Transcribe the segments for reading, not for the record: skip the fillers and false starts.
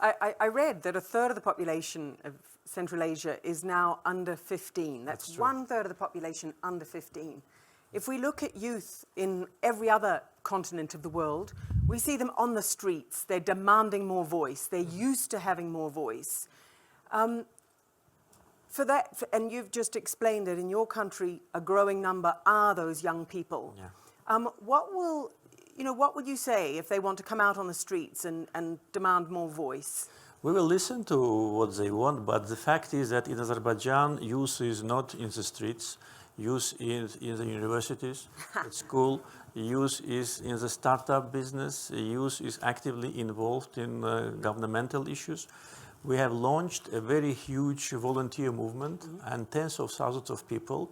I read that a third of the population of Central Asia is now under 15. That's one third of the population under 15. If we look at youth in every other continent of the world, we see them on the streets. They're demanding more voice. They're used to having more voice. For that, and you've just explained that in your country, a growing number are those young people. Yeah. What would you say if they want to come out on the streets and demand more voice? We will listen to what they want, but the fact is that in Azerbaijan, youth is not in the streets. Youth is in the universities, at school. Youth is in the startup business. Youth is actively involved in governmental issues. We have launched a very huge volunteer movement, and tens of thousands of people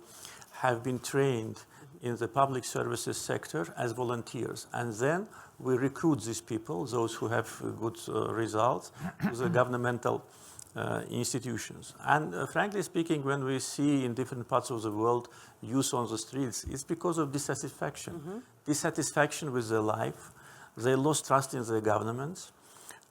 have been trained in the public services sector as volunteers. And then we recruit these people, those who have good results, to the governmental institutions. And frankly speaking, when we see in different parts of the world youth on the streets, it's because of dissatisfaction. Dissatisfaction with their life. They lost trust in their governments.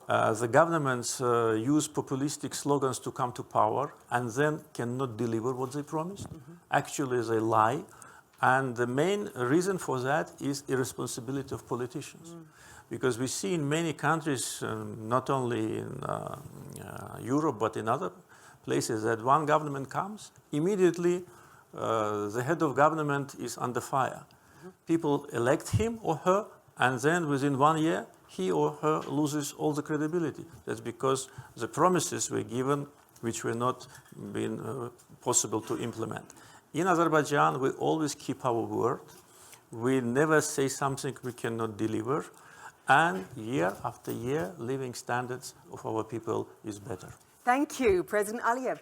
The governments use populistic slogans to come to power and then cannot deliver what they promised. Actually, they lie. And the main reason for that is irresponsibility of politicians. Because we see in many countries, not only in Europe, but in other places, that one government comes, immediately the head of government is under fire. People elect him or her, and then within 1 year, he or her loses all the credibility. That's because the promises were given which were not been possible to implement. In Azerbaijan, we always keep our word. We never say something we cannot deliver. And year after year, living standards of our people is better. Thank you, President Aliyev.